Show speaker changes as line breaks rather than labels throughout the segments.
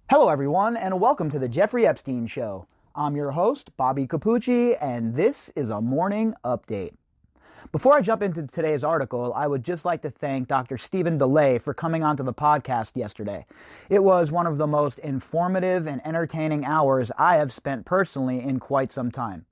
Hello, everyone, and welcome to the Jeffrey Epstein Show. I'm your host, Bobbycapucci, and this is a morning update. Before I jump into today's article, I would just like to thank Dr. Stephen DeLay for coming onto the podcast yesterday. It was one of the most informative and entertaining hours I have spent personally in quite some time.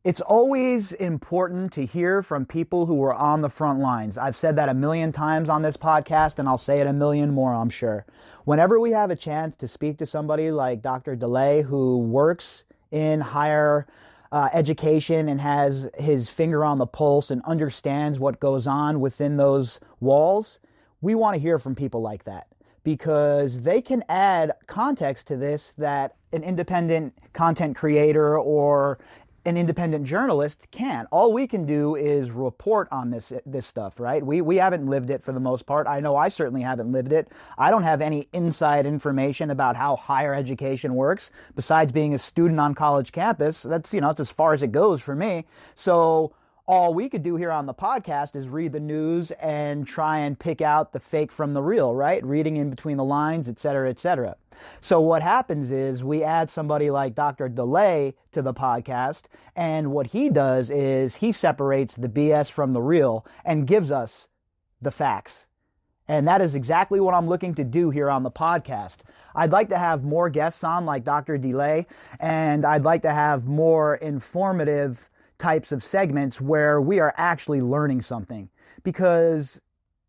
It's always important to hear from people who are on the front lines. I've said that a million times on this podcast, and I'll say it a million more, I'm sure. Whenever we have a chance to speak to somebody like Dr. DeLay, who works in higher education and has his finger on the pulse and understands what goes on within those walls, we want to hear from people like that, because they can add context to this that an independent content creator or an independent journalist can't. All we can do is report on this stuff, right? We haven't lived it for the most part. I know I certainly haven't lived it. I don't have any inside information about how higher education works besides being a student on college campus. That's, it's as far as it goes for me. So all we could do here on the podcast is read the news and try and pick out the fake from the real, right? Reading in between the lines, et cetera, et cetera. So what happens is we add somebody like Dr. DeLay to the podcast, and what he does is he separates the BS from the real and gives us the facts. And that is exactly what I'm looking to do here on the podcast. I'd like to have more guests on like Dr. DeLay, and I'd like to have more informative types of segments where we are actually learning something, because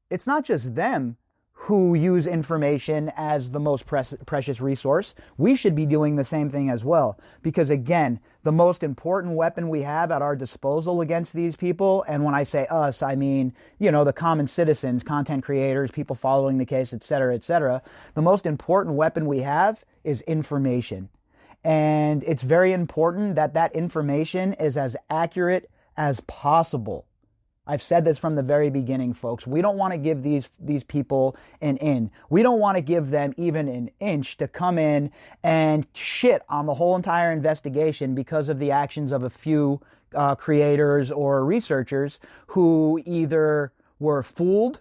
it's not just them who use information as the most precious resource. We should be doing the same thing as well, because again, the most important weapon we have at our disposal against these people, and when I say us, I mean, the common citizens, content creators, people following the case, et cetera, the most important weapon we have is information. And it's very important that that information is as accurate as possible. I've said this from the very beginning, folks. We don't want to give these people an in. We don't want to give them even an inch to come in and shit on the whole entire investigation because of the actions of a few creators or researchers who either were fooled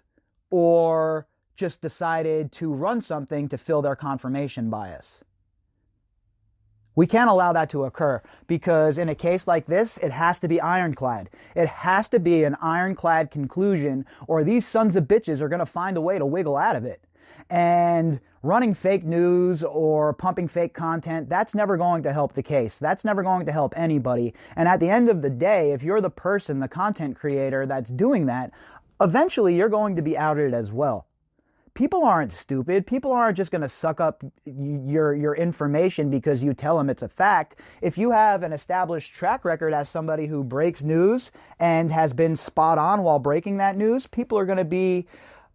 or just decided to run something to fill their confirmation bias. We can't allow that to occur, because in a case like this, it has to be ironclad. It has to be an ironclad conclusion, or these sons of bitches are going to find a way to wiggle out of it. And running fake news or pumping fake content, that's never going to help the case. That's never going to help anybody. And at the end of the day, if you're the person, the content creator that's doing that, eventually you're going to be outed as well. People aren't stupid. People aren't just going to suck up your information because you tell them it's a fact. If you have an established track record as somebody who breaks news and has been spot on while breaking that news, people are going to be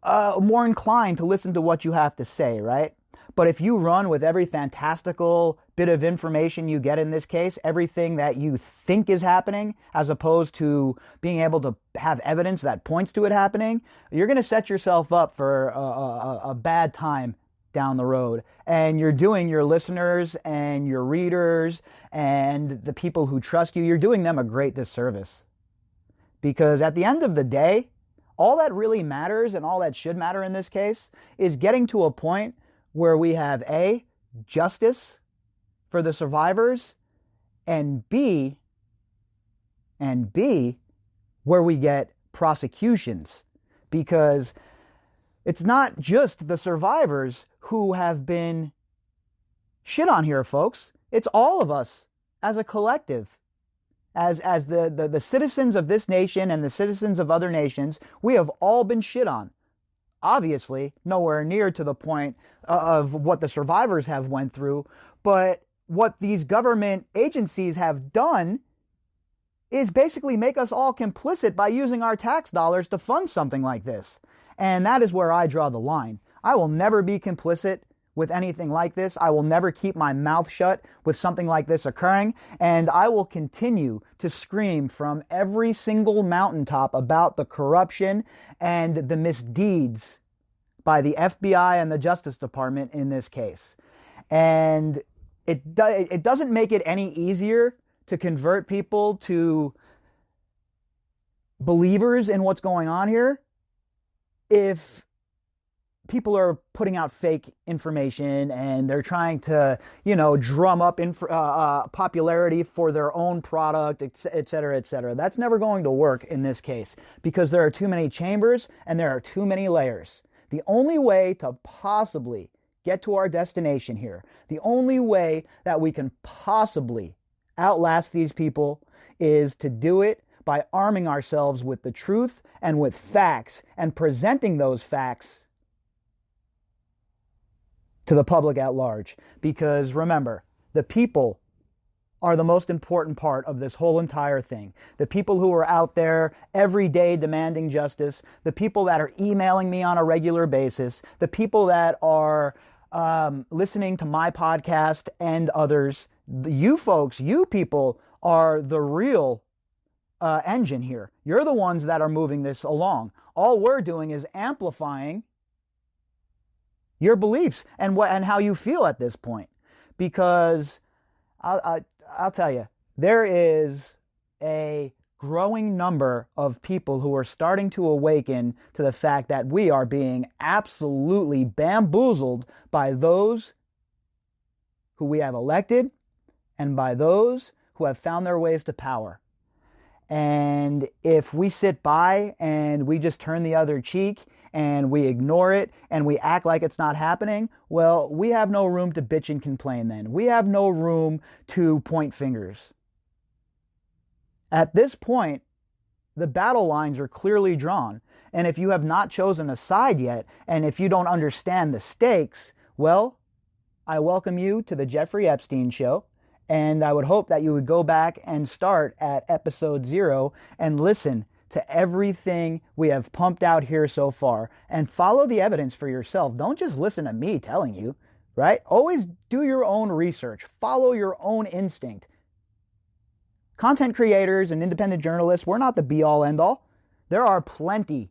more inclined to listen to what you have to say, right? But if you run with every fantastical bit of information you get in this case, everything that you think is happening, as opposed to being able to have evidence that points to it happening, you're going to set yourself up for a bad time down the road. And you're doing your listeners and your readers and the people who trust you, you're doing them a great disservice. Because at the end of the day, all that really matters, and all that should matter in this case, is getting to a point where we have A, justice for the survivors, and B, where we get prosecutions. Because it's not just the survivors who have been shit on here, folks. It's all of us as a collective. As the citizens of this nation and the citizens of other nations, we have all been shit on. Obviously, nowhere near to the point of what the survivors have went through, but what these government agencies have done is basically make us all complicit by using our tax dollars to fund something like this. And that is where I draw the line. I will never be complicit with anything like this. I will never keep my mouth shut with something like this occurring, and I will continue to scream from every single mountaintop about the corruption and the misdeeds by the FBI and the Justice Department in this case. And it doesn't make it any easier to convert people to believers in what's going on here if people are putting out fake information, and they're trying to, drum up popularity for their own product, et cetera, et cetera. That's never going to work in this case, because there are too many chambers and there are too many layers. The only way to possibly get to our destination here, the only way that we can possibly outlast these people, is to do it by arming ourselves with the truth and with facts, and presenting those facts to the public at large. Because remember, the people are the most important part of this whole entire thing. The people who are out there every day demanding justice, the people that are emailing me on a regular basis, the people that are listening to my podcast and others. You folks, you people are the real engine here. You're the ones that are moving this along. All we're doing is amplifying your beliefs and how you feel at this point. Because I'll tell you, there is a growing number of people who are starting to awaken to the fact that we are being absolutely bamboozled by those who we have elected and by those who have found their ways to power. And if we sit by and we just turn the other cheek and we ignore it and we act like it's not happening, well, we have no room to bitch and complain then. We have no room to point fingers. At this point, the battle lines are clearly drawn. And if you have not chosen a side yet, and if you don't understand the stakes, well, I welcome you to the Jeffrey Epstein Show. And I would hope that you would go back and start at episode 0 and listen to everything we have pumped out here so far, and follow the evidence for yourself. Don't just listen to me telling you, right? Always do your own research. Follow your own instinct. Content creators and independent journalists, we're not the be-all, end-all. There are plenty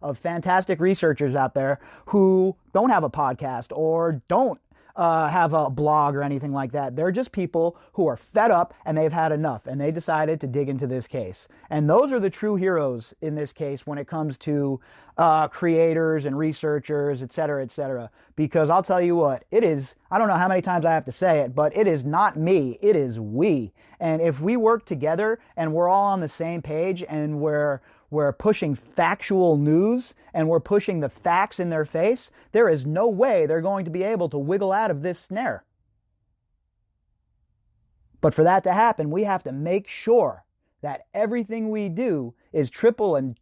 of fantastic researchers out there who don't have a podcast or don't have a blog or anything like that. They're just people who are fed up and they've had enough, and they decided to dig into this case. And those are the true heroes in this case when it comes to creators and researchers, et cetera, because I'll tell you what, it is, I don't know how many times I have to say it, but it is not me, it is we. And if we work together and we're all on the same page and we're pushing factual news and we're pushing the facts in their face, there is no way they're going to be able to wiggle out of this snare. But for that to happen, we have to make sure that everything we do is triple and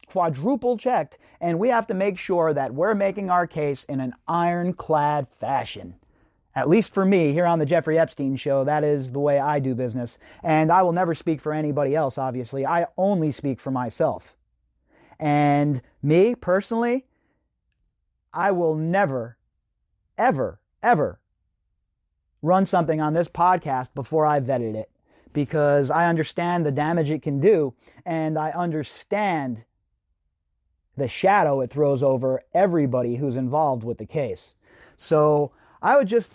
quadruple checked, and we have to make sure that we're making our case in an ironclad fashion. At least for me, here on the Jeffrey Epstein Show, that is the way I do business. And I will never speak for anybody else, obviously. I only speak for myself. And me, personally, I will never, ever, ever run something on this podcast before I vetted it. Because I understand the damage it can do, and I understand the shadow it throws over everybody who's involved with the case. So I would just,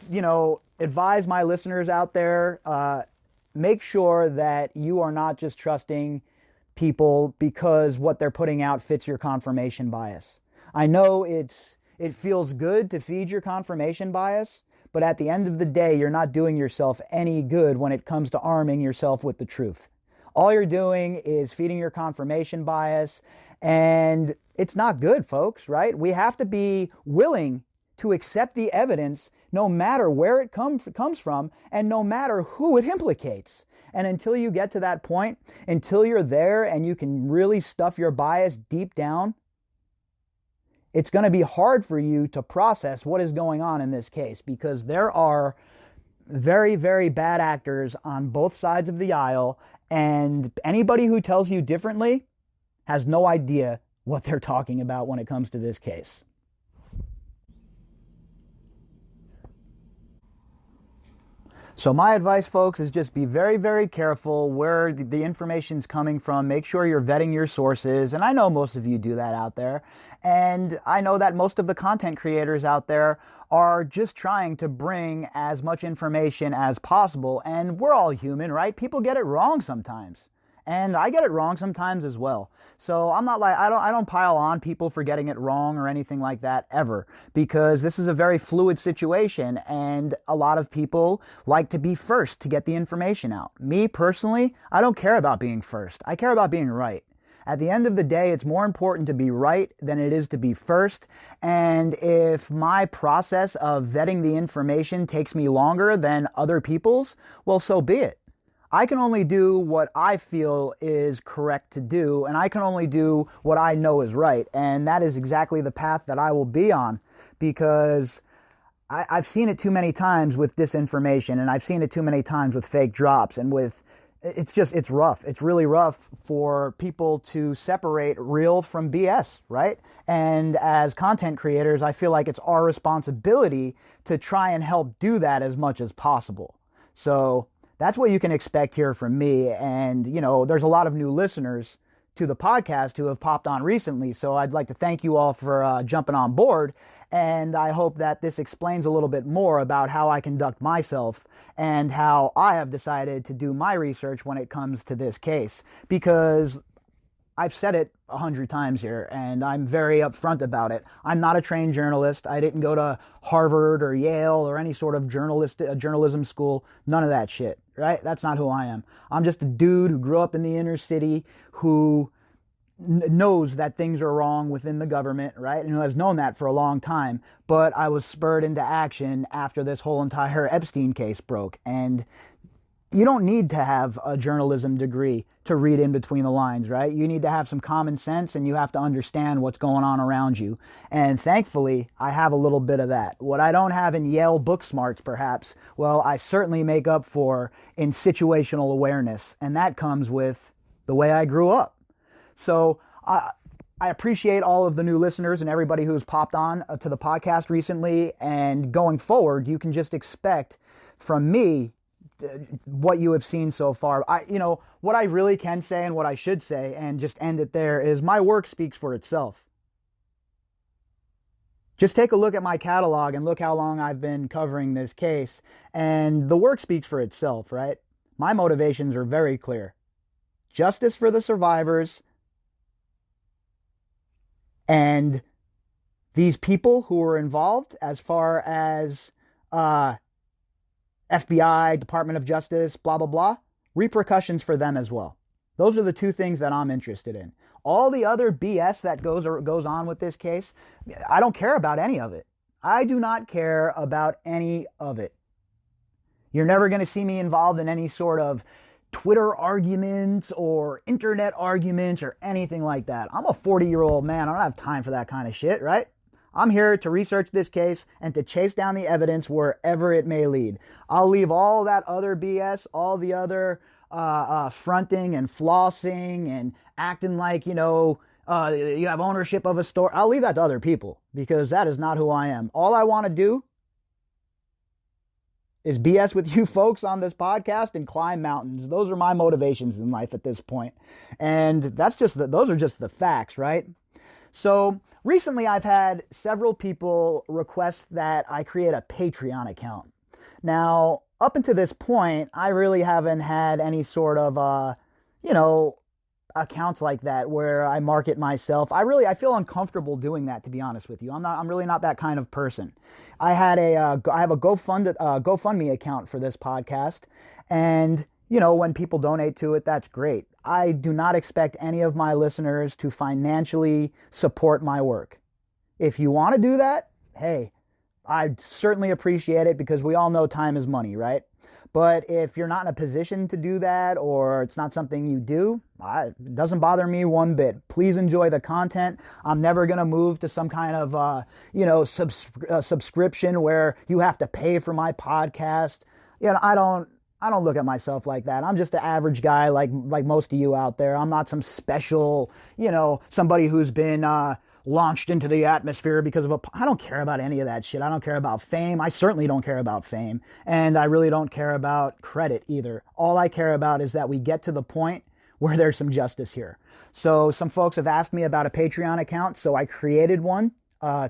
advise my listeners out there, make sure that you are not just trusting people because what they're putting out fits your confirmation bias. I know it feels good to feed your confirmation bias, but at the end of the day, you're not doing yourself any good when it comes to arming yourself with the truth. All you're doing is feeding your confirmation bias, and it's not good, folks, right? We have to be willing to accept the evidence no matter where it comes from and no matter who it implicates. And until you get to that point, until you're there and you can really stuff your bias deep down, it's going to be hard for you to process what is going on in this case, because there are very, very bad actors on both sides of the aisle, and anybody who tells you differently has no idea what they're talking about when it comes to this case. So my advice, folks, is just be very, very careful where the information's coming from. Make sure you're vetting your sources. And I know most of you do that out there. And I know that most of the content creators out there are just trying to bring as much information as possible. And we're all human, right? People get it wrong sometimes. And I get it wrong sometimes as well. So I'm not like, I don't pile on people for getting it wrong or anything like that ever, because this is a very fluid situation and a lot of people like to be first to get the information out. Me personally, I don't care about being first. I care about being right. At the end of the day, it's more important to be right than it is to be first. And if my process of vetting the information takes me longer than other people's, well, so be it. I can only do what I feel is correct to do, and I can only do what I know is right. And that is exactly the path that I will be on, because I've seen it too many times with disinformation, and I've seen it too many times with fake drops, and it's rough. It's really rough for people to separate real from BS, right? And as content creators, I feel like it's our responsibility to try and help do that as much as possible. So that's what you can expect here from me. And, there's a lot of new listeners to the podcast who have popped on recently. So I'd like to thank you all for jumping on board. And I hope that this explains a little bit more about how I conduct myself and how I have decided to do my research when it comes to this case. Because I've said it 100 times here, and I'm very upfront about it. I'm not a trained journalist. I didn't go to Harvard or Yale or any sort of journalism school. None of that shit, right? That's not who I am. I'm just a dude who grew up in the inner city, who knows that things are wrong within the government, right? And who has known that for a long time. But I was spurred into action after this whole entire Epstein case broke. And you don't need to have a journalism degree to read in between the lines, right? You need to have some common sense, and you have to understand what's going on around you. And thankfully, I have a little bit of that. What I don't have in Yale book smarts, perhaps, well, I certainly make up for in situational awareness. And that comes with the way I grew up. So I appreciate all of the new listeners and everybody who's popped on to the podcast recently. And going forward, you can just expect from me what you have seen so far. What I really can say and what I should say, and just end it there, is my work speaks for itself. Just take a look at my catalog and look how long I've been covering this case, and the work speaks for itself, right? My motivations are very clear. Justice for the survivors, and these people who were involved, as far as FBI, Department of Justice, blah, blah, blah, repercussions for them as well. Those are the two things that I'm interested in. All the other BS that goes on with this case, I don't care about any of it. I do not care about any of it. You're never going to see me involved in any sort of Twitter arguments or internet arguments or anything like that. I'm a 40-year-old man. I don't have time for that kind of shit, right? I'm here to research this case and to chase down the evidence wherever it may lead. I'll leave all that other BS, all the other fronting and flossing and acting like, you have ownership of a store. I'll leave that to other people, because that is not who I am. All I want to do is BS with you folks on this podcast and climb mountains. Those are my motivations in life at this point. And those are just the facts, right? So recently I've had several people request that I create a Patreon account. Now, up until this point, I really haven't had any sort of, accounts like that where I market myself. I feel uncomfortable doing that, to be honest with you. I'm really not that kind of person. I have a GoFundMe account for this podcast, and when people donate to it, that's great. I do not expect any of my listeners to financially support my work. If you want to do that, hey, I'd certainly appreciate it, because we all know time is money, right? But if you're not in a position to do that, or it's not something you do, it doesn't bother me one bit. Please enjoy the content. I'm never going to move to some kind of, subscription where you have to pay for my podcast. I don't look at myself like that. I'm just an average guy like most of you out there. I'm not some special, somebody who's been launched into the atmosphere because of I don't care about any of that shit. I don't care about fame. I certainly don't care about fame. And I really don't care about credit either. All I care about is that we get to the point where there's some justice here. So some folks have asked me about a Patreon account, so I created one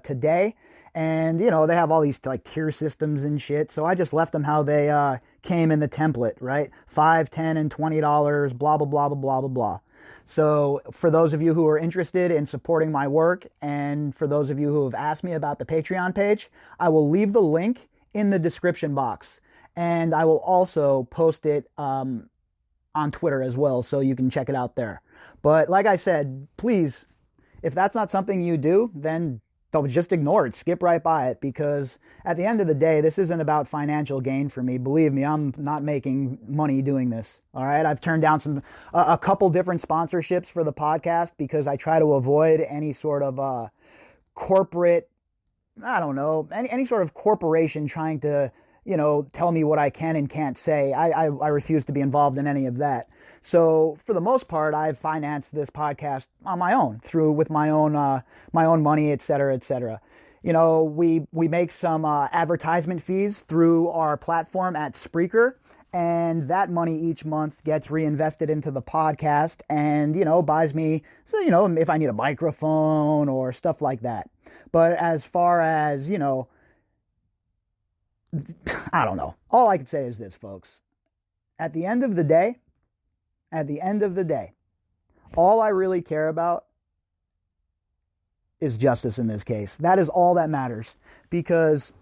today. And, you know, they have all these like tier systems and shit. So I just left them how they came in the template, right? $5, $10, and $20, blah, blah, blah, blah, blah, blah, blah. So for those of you who are interested in supporting my work, and for those of you who have asked me about the Patreon page, I will leave the link in the description box. And I will also post it on Twitter as well, so you can check it out there. But like I said, please, if that's not something you do, then don't just ignore it. Skip right by it, because at the end of the day, this isn't about financial gain for me. Believe me, I'm not making money doing this. All right, I've turned down a couple different sponsorships for the podcast because I try to avoid any sort of corporate, I don't know, any sort of corporation trying to, you know, tell me what I can and can't say. I refuse to be involved in any of that. So for the most part, I've financed this podcast on my own, with my own money, et cetera, et cetera. You know, we make some advertisement fees through our platform at Spreaker, and that money each month gets reinvested into the podcast and, you know, buys me, so, you know, if I need a microphone or stuff like that. But as far as, you know, I don't know. All I can say is this, folks. At the end of the day, all I really care about is justice in this case. That is all that matters, because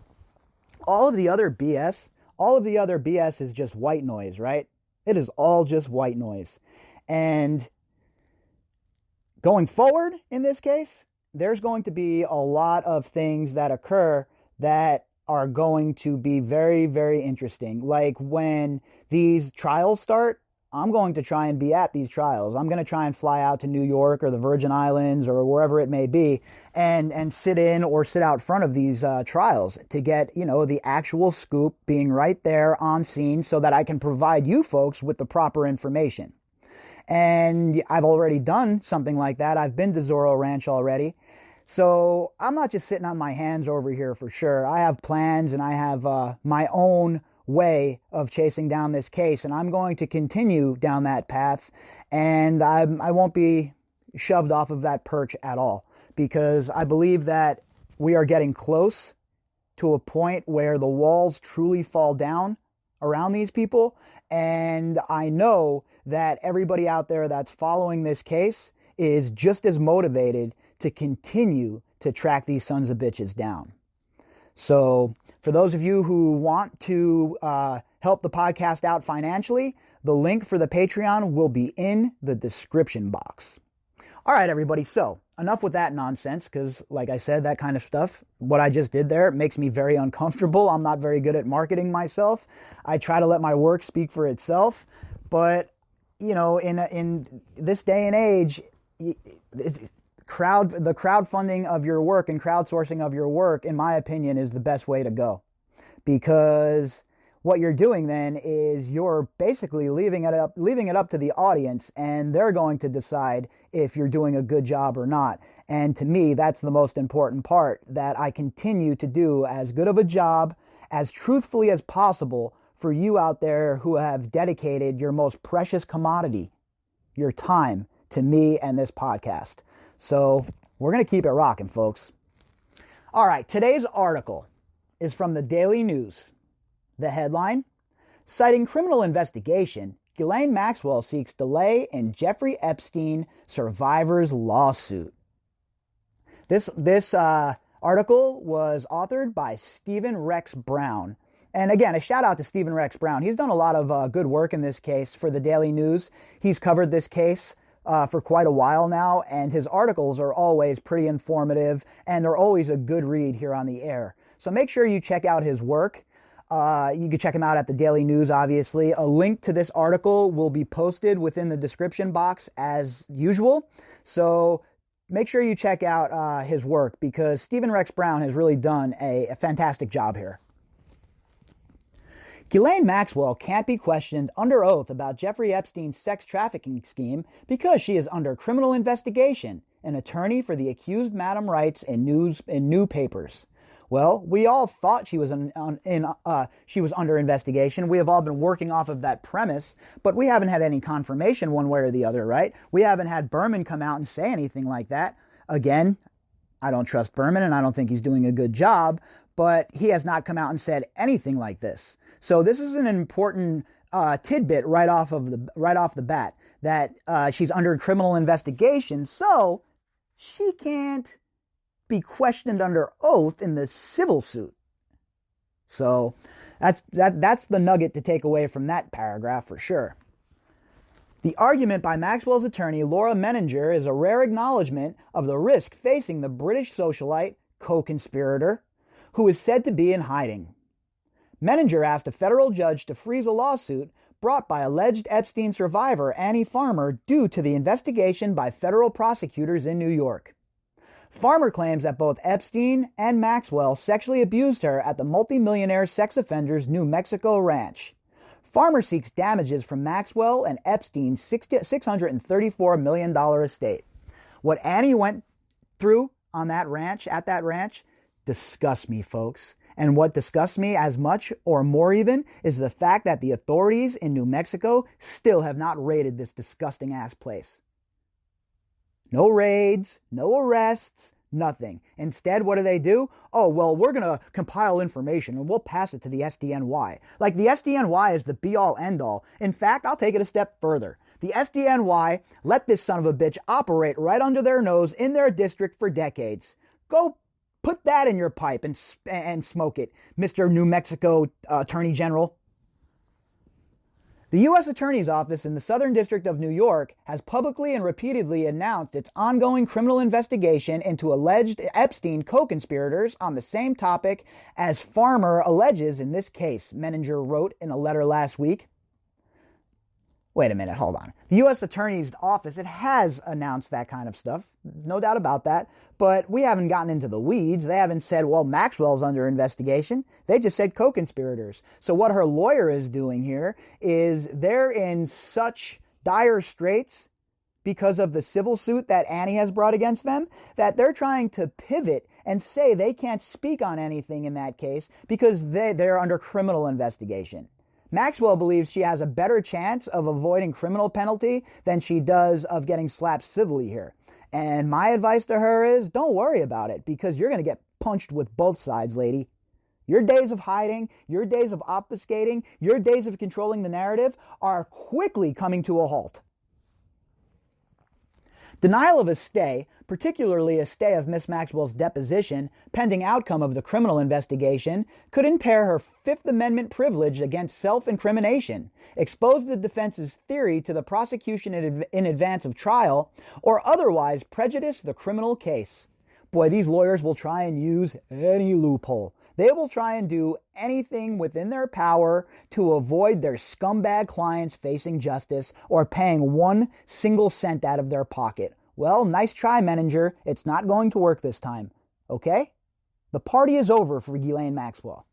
all of the other BS is just white noise, right? It is all just white noise. And going forward in this case, there's going to be a lot of things that occur that are going to be very, very interesting. Like when these trials start, I'm going to try and be at these trials. I'm going to try and fly out to New York or the Virgin Islands or wherever it may be and sit in or sit out front of these trials to get, you know, the actual scoop, being right there on scene so that I can provide you folks with the proper information. And I've already done something like that. I've been to Zorro Ranch already. So I'm not just sitting on my hands over here for sure. I have plans and I have my own way of chasing down this case, and I'm going to continue down that path, and I won't be shoved off of that perch at all, because I believe that we are getting close to a point where the walls truly fall down around these people, and I know that everybody out there that's following this case is just as motivated to continue to track these sons of bitches down. So for those of you who want to help the podcast out financially, the link for the Patreon will be in the description box. All right, everybody. So enough with that nonsense, because like I said, that kind of stuff, what I just did there, makes me very uncomfortable. I'm not very good at marketing myself. I try to let my work speak for itself. But, you know, in this day and age, the crowdfunding of your work and crowdsourcing of your work, in my opinion, is the best way to go. Because what you're doing then is you're basically leaving it up to the audience, and they're going to decide if you're doing a good job or not. And to me, that's the most important part, that I continue to do as good of a job, as truthfully as possible, for you out there who have dedicated your most precious commodity, your time, to me and this podcast. So we're going to keep it rocking, folks. All right, today's article is from the Daily News. The headline: citing criminal investigation, Ghislaine Maxwell seeks delay in Jeffrey Epstein survivor's lawsuit. This article was authored by Stephen Rex Brown. And again, a shout out to Stephen Rex Brown. He's done a lot of good work in this case for the Daily News. He's covered this case for quite a while now, and his articles are always pretty informative, and they're always a good read here on the air. So make sure you check out his work. You can check him out at the Daily News, obviously. A link to this article will be posted within the description box as usual. So make sure you check out his work, because Stephen Rex Brown has really done a fantastic job here. Ghislaine Maxwell can't be questioned under oath about Jeffrey Epstein's sex trafficking scheme because she is under criminal investigation, an attorney for the accused madam writes in new papers. Well, we all thought she was under investigation. We have all been working off of that premise, but we haven't had any confirmation one way or the other, right? We haven't had Berman come out and say anything like that. Again, I don't trust Berman, and I don't think he's doing a good job, but he has not come out and said anything like this. So this is an important tidbit right off the bat, that she's under criminal investigation, so she can't be questioned under oath in the civil suit. So that's the nugget to take away from that paragraph for sure. The argument by Maxwell's attorney, Laura Menninger, is a rare acknowledgement of the risk facing the British socialite co-conspirator who is said to be in hiding. Menninger asked a federal judge to freeze a lawsuit brought by alleged Epstein survivor Annie Farmer due to the investigation by federal prosecutors in New York. Farmer claims that both Epstein and Maxwell sexually abused her at the multimillionaire sex offender's New Mexico ranch. Farmer seeks damages from Maxwell and Epstein's $634 million estate. What Annie went through on that ranch, at that ranch, disgusts me, folks. And what disgusts me as much, or more even, is the fact that the authorities in New Mexico still have not raided this disgusting-ass place. No raids, no arrests, nothing. Instead, what do? Oh, well, we're going to compile information and we'll pass it to the SDNY. Like the SDNY is the be-all, end-all. In fact, I'll take it a step further. The SDNY let this son of a bitch operate right under their nose in their district for decades. Go put that in your pipe and smoke it, Mr. New Mexico Attorney General. The U.S. Attorney's Office in the Southern District of New York has publicly and repeatedly announced its ongoing criminal investigation into alleged Epstein co-conspirators on the same topic as Farmer alleges in this case, Menninger wrote in a letter last week. Wait a minute, hold on. The U.S. Attorney's Office, it has announced that kind of stuff, no doubt about that, but we haven't gotten into the weeds. They haven't said, well, Maxwell's under investigation. They just said co-conspirators. So what her lawyer is doing here is they're in such dire straits because of the civil suit that Annie has brought against them that they're trying to pivot and say they can't speak on anything in that case because they're under criminal investigation. Maxwell believes she has a better chance of avoiding criminal penalty than she does of getting slapped civilly here. And my advice to her is don't worry about it because you're going to get punched with both sides, lady. Your days of hiding, your days of obfuscating, your days of controlling the narrative are quickly coming to a halt. Denial of a stay, particularly a stay of Miss Maxwell's deposition, pending outcome of the criminal investigation, could impair her Fifth Amendment privilege against self-incrimination, expose the defense's theory to the prosecution in advance of trial, or otherwise prejudice the criminal case. Boy, these lawyers will try and use any loophole. They will try and do anything within their power to avoid their scumbag clients facing justice or paying 1 single cent out of their pocket. Well, nice try, Menninger. It's not going to work this time. Okay? The party is over for Ghislaine Maxwell.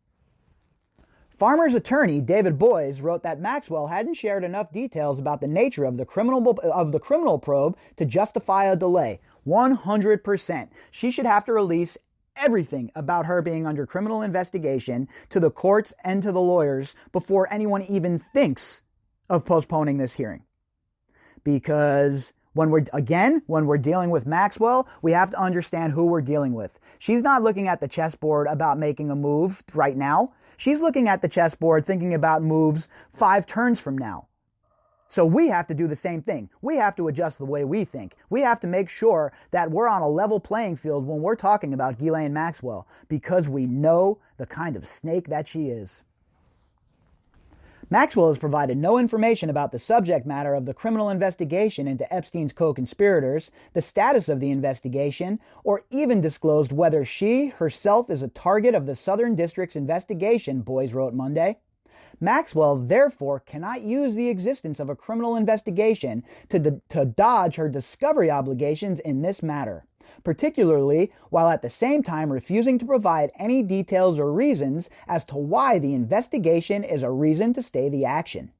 Farmer's attorney, David Boies, wrote that Maxwell hadn't shared enough details about the nature of the criminal probe to justify a delay. 100%. She should have to release everything about her being under criminal investigation to the courts and to the lawyers before anyone even thinks of postponing this hearing. Because when we're dealing with Maxwell, we have to understand who we're dealing with. She's not looking at the chessboard about making a move right now. She's looking at the chessboard thinking about moves 5 turns from now. So we have to do the same thing. We have to adjust the way we think. We have to make sure that we're on a level playing field when we're talking about Ghislaine Maxwell because we know the kind of snake that she is. Maxwell has provided no information about the subject matter of the criminal investigation into Epstein's co-conspirators, the status of the investigation, or even disclosed whether she herself is a target of the Southern District's investigation, Boies wrote Monday. Maxwell, therefore, cannot use the existence of a criminal investigation to dodge her discovery obligations in this matter, particularly while at the same time refusing to provide any details or reasons as to why the investigation is a reason to stay the action.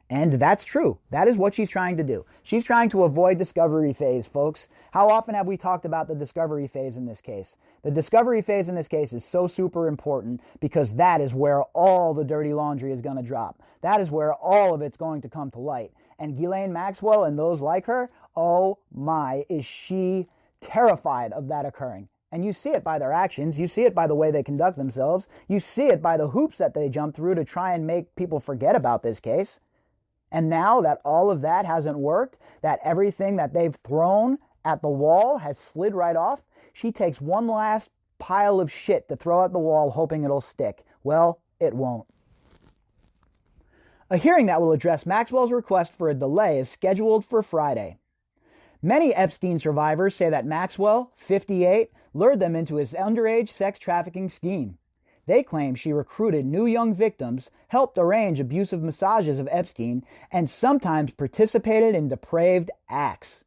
And that's true. That is what she's trying to do. She's trying to avoid discovery phase, folks. How often have we talked about the discovery phase in this case? The discovery phase in this case is so super important because that is where all the dirty laundry is going to drop. That is where all of it's going to come to light. And Ghislaine Maxwell and those like her, oh my, is she terrified of that occurring. And you see it by their actions. You see it by the way they conduct themselves. You see it by the hoops that they jump through to try and make people forget about this case. And now that all of that hasn't worked, that everything that they've thrown at the wall has slid right off, she takes one last pile of shit to throw at the wall hoping it'll stick. Well, it won't. A hearing that will address Maxwell's request for a delay is scheduled for Friday. Many Epstein survivors say that Maxwell, 58, lured them into his underage sex trafficking scheme. They claim she recruited new young victims, helped arrange abusive massages of Epstein, and sometimes participated in depraved acts.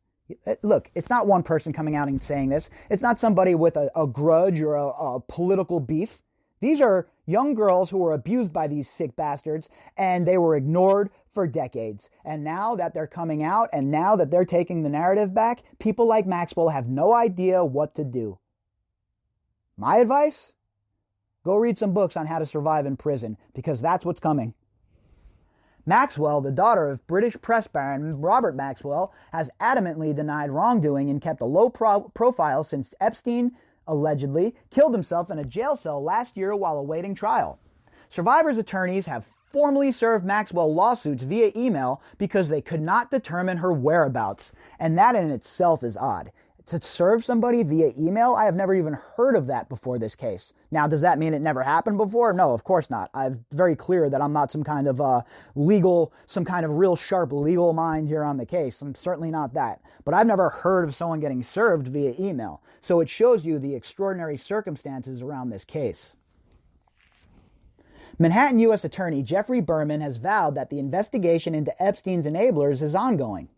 Look, it's not one person coming out and saying this. It's not somebody with a grudge or a political beef. These are young girls who were abused by these sick bastards, and they were ignored for decades. And now that they're coming out, and now that they're taking the narrative back, people like Maxwell have no idea what to do. My advice? Go read some books on how to survive in prison, because that's what's coming. Maxwell, the daughter of British press baron Robert Maxwell, has adamantly denied wrongdoing and kept a low profile since Epstein allegedly killed himself in a jail cell last year while awaiting trial. Survivors' attorneys have formally served Maxwell lawsuits via email because they could not determine her whereabouts, and that in itself is odd. To serve somebody via email? I have never even heard of that before this case. Now, does that mean it never happened before? No, of course not. I'm very clear that I'm not some kind of real sharp legal mind here on the case. I'm certainly not that. But I've never heard of someone getting served via email. So it shows you the extraordinary circumstances around this case. Manhattan U.S. Attorney Jeffrey Berman has vowed that the investigation into Epstein's enablers is ongoing.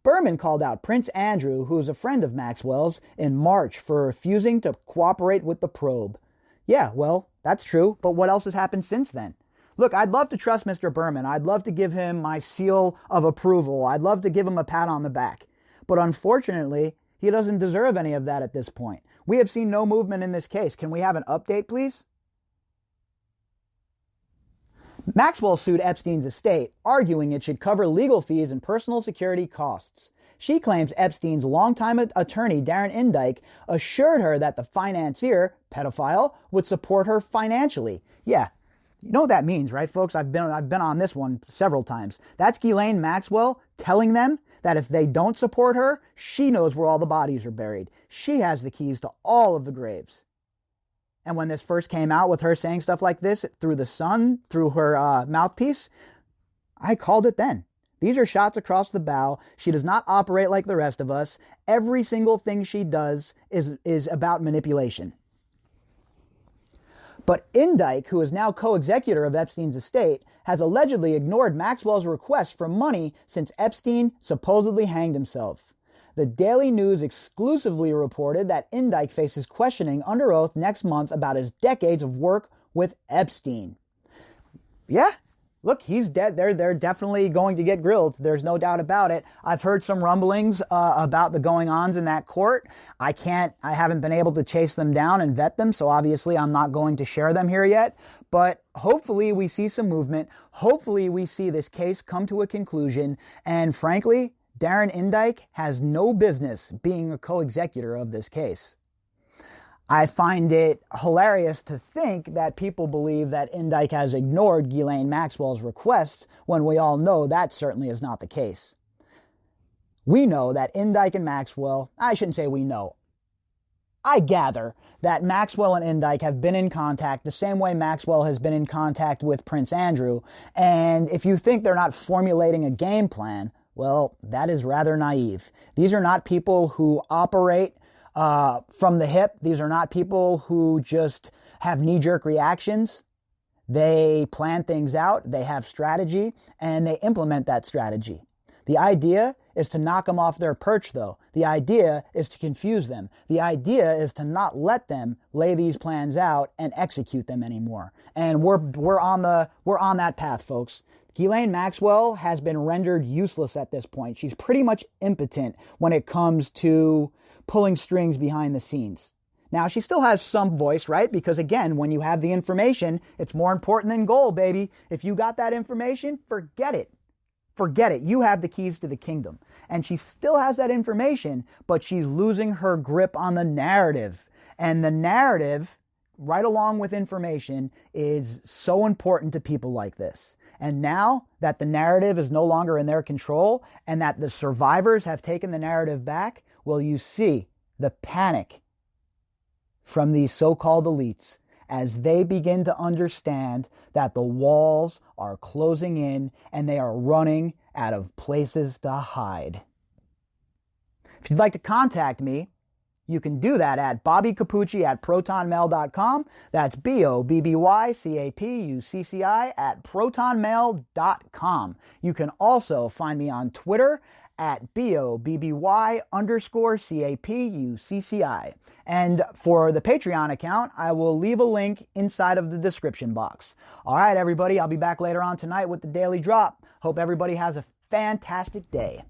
Berman called out Prince Andrew, who is a friend of Maxwell's, in March for refusing to cooperate with the probe. Yeah, well, that's true, but what else has happened since then? Look, I'd love to trust Mr. Berman. I'd love to give him my seal of approval. I'd love to give him a pat on the back. But unfortunately, he doesn't deserve any of that at this point. We have seen no movement in this case. Can we have an update, please? Maxwell sued Epstein's estate, arguing it should cover legal fees and personal security costs. She claims Epstein's longtime attorney, Darren Indyke, assured her that the financier, pedophile, would support her financially. Yeah, you know what that means, right, folks? I've been on this one several times. That's Ghislaine Maxwell telling them that if they don't support her, she knows where all the bodies are buried. She has the keys to all of the graves. And when this first came out with her saying stuff like this through the Sun, through her mouthpiece, I called it then. These are shots across the bow. She does not operate like the rest of us. Every single thing she does is about manipulation. But Indyke, who is now co-executor of Epstein's estate, has allegedly ignored Maxwell's request for money since Epstein supposedly hanged himself. The Daily News exclusively reported that Indyke faces questioning under oath next month about his decades of work with Epstein. Yeah, look, he's dead. They're definitely going to get grilled. There's no doubt about it. I've heard some rumblings about the going-ons in that court. I haven't been able to chase them down and vet them, so obviously I'm not going to share them here yet. But hopefully we see some movement. Hopefully we see this case come to a conclusion. And frankly, Darren Indyke has no business being a co-executor of this case. I find it hilarious to think that people believe that Indyke has ignored Ghislaine Maxwell's requests when we all know that certainly is not the case. We know that Indyke and Maxwell, I shouldn't say we know, I gather that Maxwell and Indyke have been in contact the same way Maxwell has been in contact with Prince Andrew, and if you think they're not formulating a game plan, well, that is rather naive. These are not people who operate from the hip. These are not people who just have knee-jerk reactions. They plan things out, they have strategy, and they implement that strategy. The idea is to knock them off their perch, though. The idea is to confuse them. The idea is to not let them lay these plans out and execute them anymore. And we're on that path, folks. Ghislaine Maxwell has been rendered useless at this point. She's pretty much impotent when it comes to pulling strings behind the scenes. Now, she still has some voice, right? Because again, when you have the information, it's more important than gold, baby. If you got that information, forget it. forget it. You have the keys to the kingdom. And she still has that information, but she's losing her grip on the narrative. And the narrative, right along with information, is so important to people like this. And now that the narrative is no longer in their control and that the survivors have taken the narrative back, well, you see the panic from these so-called elites as they begin to understand that the walls are closing in and they are running out of places to hide. If you'd like to contact me, you can do that at bobbycapucci@protonmail.com. That's BOBBYCAPUCCI@protonmail.com. You can also find me on Twitter at BOBBY_CAPUCCI. And for the Patreon account, I will leave a link inside of the description box. All right, everybody, I'll be back later on tonight with the Daily Drop. Hope everybody has a fantastic day.